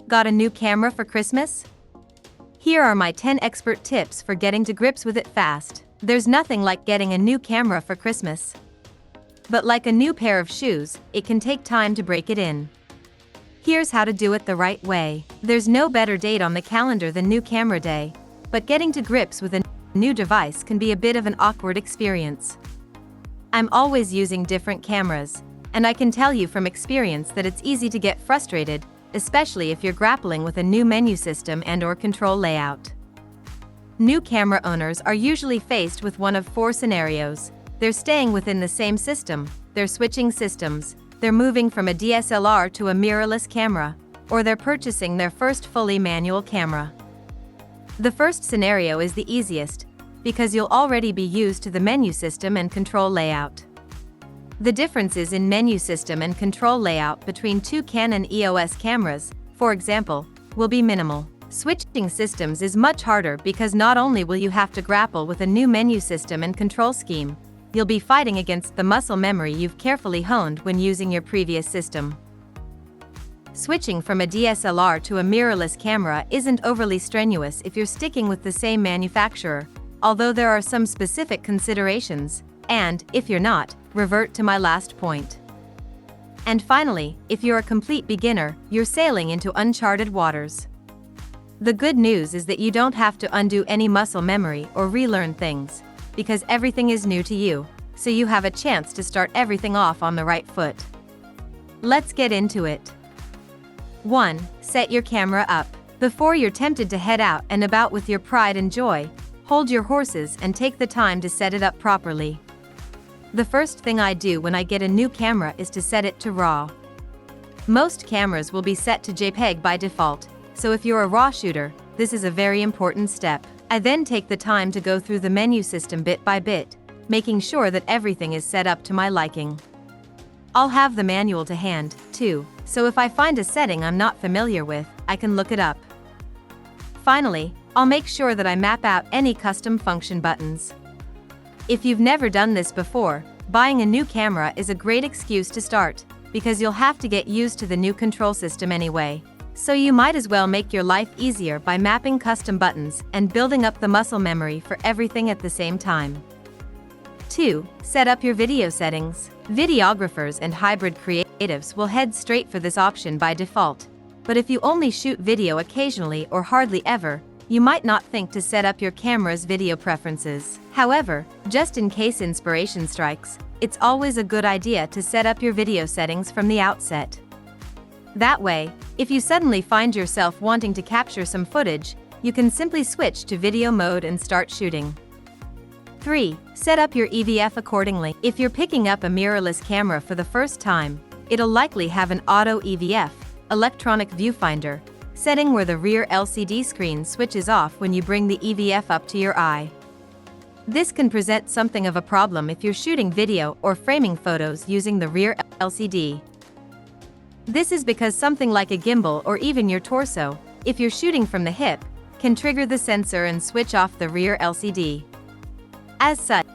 Got a new camera for Christmas? Here are my 10 expert tips for getting to grips with it fast. There's nothing like getting a new camera for Christmas. But like a new pair of shoes, it can take time to break it in. Here's how to do it the right way. There's no better date on the calendar than New Camera Day, but getting to grips with a new device can be a bit of an awkward experience. I'm always using different cameras, and I can tell you from experience that it's easy to get frustrated, especially if you're grappling with a new menu system and/or control layout. New camera owners are usually faced with one of four scenarios. They're staying within the same system, they're switching systems, they're moving from a DSLR to a mirrorless camera, or they're purchasing their first fully manual camera. The first scenario is the easiest, because you'll already be used to the menu system and control layout. The differences in menu system and control layout between two Canon EOS cameras, for example, will be minimal. Switching systems is much harder because not only will you have to grapple with a new menu system and control scheme, you'll be fighting against the muscle memory you've carefully honed when using your previous system. Switching from a DSLR to a mirrorless camera isn't overly strenuous if you're sticking with the same manufacturer, although there are some specific considerations, and, if you're not, revert to my last point. And finally, if you're a complete beginner, you're sailing into uncharted waters. The good news is that you don't have to undo any muscle memory or relearn things, because everything is new to you, so you have a chance to start everything off on the right foot. Let's get into it. 1. Set your camera up. Before you're tempted to head out and about with your pride and joy, hold your horses and take the time to set it up properly. The first thing I do when I get a new camera is to set it to RAW. Most cameras will be set to JPEG by default, so if you're a RAW shooter, this is a very important step. I then take the time to go through the menu system bit by bit, making sure that everything is set up to my liking. I'll have the manual to hand, too, so if I find a setting I'm not familiar with, I can look it up. Finally, I'll make sure that I map out any custom function buttons. If you've never done this before, buying a new camera is a great excuse to start, because you'll have to get used to the new control system anyway. So you might as well make your life easier by mapping custom buttons and building up the muscle memory for everything at the same time. 2. Set up your video settings. Videographers and hybrid creatives will head straight for this option by default, but if you only shoot video occasionally or hardly ever, you might not think to set up your camera's video preferences. However, just in case inspiration strikes, it's always a good idea to set up your video settings from the outset. That way, if you suddenly find yourself wanting to capture some footage, you can simply switch to video mode and start shooting. 3. Set up your EVF accordingly. If you're picking up a mirrorless camera for the first time, it'll likely have an auto EVF, electronic viewfinder, setting where the rear LCD screen switches off when you bring the EVF up to your eye. This can present something of a problem if you're shooting video or framing photos using the rear LCD. This is because something like a gimbal or even your torso, if you're shooting from the hip, can trigger the sensor and switch off the rear LCD. As such,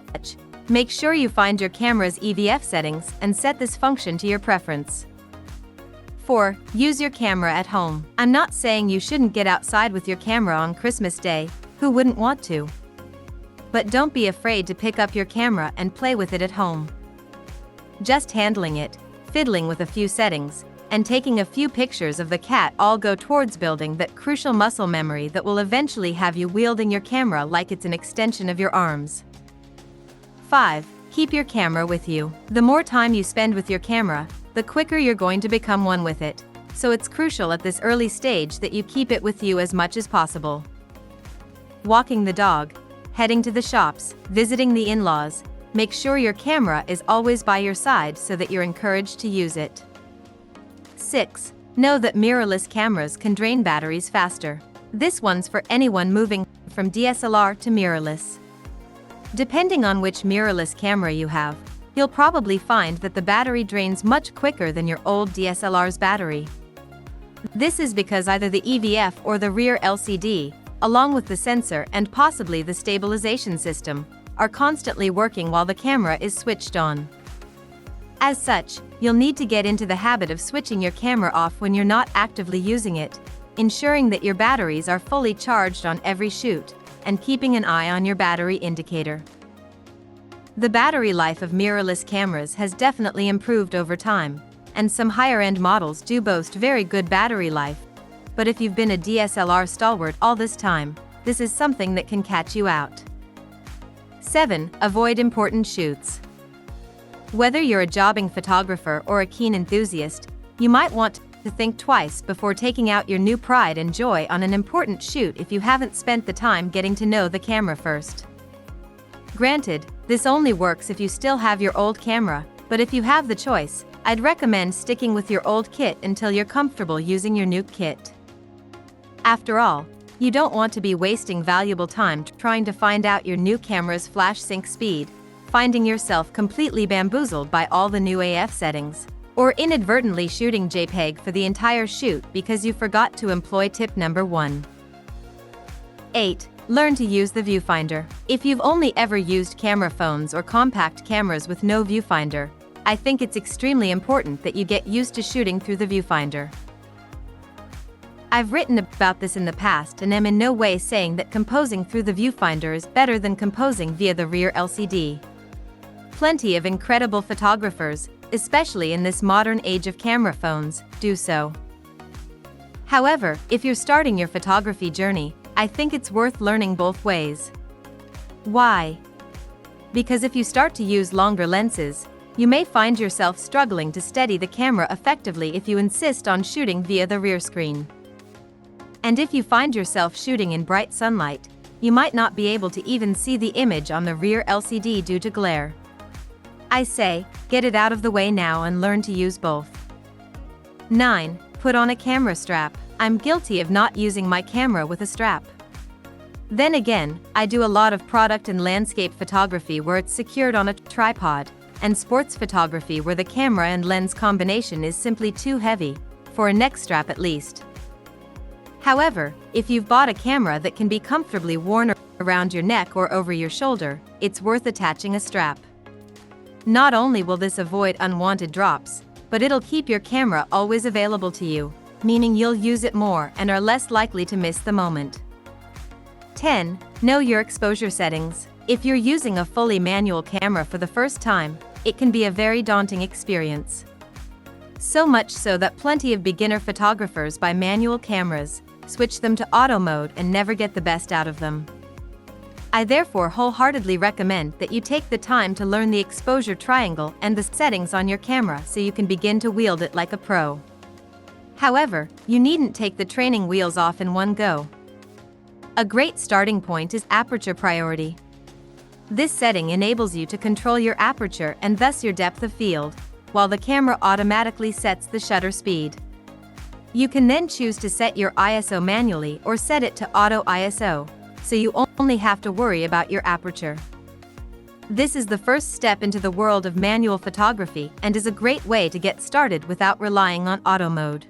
make sure you find your camera's EVF settings and set this function to your preference. 4. Use your camera at home. I'm not saying you shouldn't get outside with your camera on Christmas Day, who wouldn't want to? But don't be afraid to pick up your camera and play with it at home. Just handling it, fiddling with a few settings, and taking a few pictures of the cat all go towards building that crucial muscle memory that will eventually have you wielding your camera like it's an extension of your arms. 5. Keep your camera with you. The more time you spend with your camera, the quicker you're going to become one with it, so it's crucial at this early stage that you keep it with you as much as possible. Walking the dog, heading to the shops, visiting the in-laws, make sure your camera is always by your side so that you're encouraged to use it. 6. Know that mirrorless cameras can drain batteries faster. This one's for anyone moving from DSLR to mirrorless. Depending on which mirrorless camera you have, you'll probably find that the battery drains much quicker than your old DSLR's battery. This is because either the EVF or the rear LCD, along with the sensor and possibly the stabilization system, are constantly working while the camera is switched on. As such, you'll need to get into the habit of switching your camera off when you're not actively using it, ensuring that your batteries are fully charged on every shoot, and keeping an eye on your battery indicator. The battery life of mirrorless cameras has definitely improved over time, and some higher-end models do boast very good battery life. But if you've been a DSLR stalwart all this time, this is something that can catch you out. 7. Avoid important shoots. Whether you're a jobbing photographer or a keen enthusiast, you might want to think twice before taking out your new pride and joy on an important shoot if you haven't spent the time getting to know the camera first. Granted, this only works if you still have your old camera, but if you have the choice, I'd recommend sticking with your old kit until you're comfortable using your new kit. After all, you don't want to be wasting valuable time trying to find out your new camera's flash sync speed, finding yourself completely bamboozled by all the new AF settings, or inadvertently shooting JPEG for the entire shoot because you forgot to employ tip number 1. 8. Learn to use the viewfinder. If you've only ever used camera phones or compact cameras with no viewfinder, I think it's extremely important that you get used to shooting through the viewfinder. I've written about this in the past and am in no way saying that composing through the viewfinder is better than composing via the rear LCD. Plenty of incredible photographers, especially in this modern age of camera phones, do so. However, if you're starting your photography journey, I think it's worth learning both ways. Why? Because if you start to use longer lenses, you may find yourself struggling to steady the camera effectively if you insist on shooting via the rear screen. And if you find yourself shooting in bright sunlight, you might not be able to even see the image on the rear LCD due to glare. I say, get it out of the way now and learn to use both. 9. Put on a camera strap. I'm guilty of not using my camera with a strap. Then again, I do a lot of product and landscape photography where it's secured on a tripod, and sports photography where the camera and lens combination is simply too heavy, for a neck strap at least. However, if you've bought a camera that can be comfortably worn around your neck or over your shoulder, it's worth attaching a strap. Not only will this avoid unwanted drops, but it'll keep your camera always available to you, meaning you'll use it more and are less likely to miss the moment. 10. Know your exposure settings. If you're using a fully manual camera for the first time, it can be a very daunting experience. So much so that plenty of beginner photographers buy manual cameras, switch them to auto mode and never get the best out of them. I therefore wholeheartedly recommend that you take the time to learn the exposure triangle and the settings on your camera so you can begin to wield it like a pro. However, you needn't take the training wheels off in one go. A great starting point is aperture priority. This setting enables you to control your aperture and thus your depth of field, while the camera automatically sets the shutter speed. You can then choose to set your ISO manually or set it to auto ISO, so you only have to worry about your aperture. This is the first step into the world of manual photography and is a great way to get started without relying on auto mode.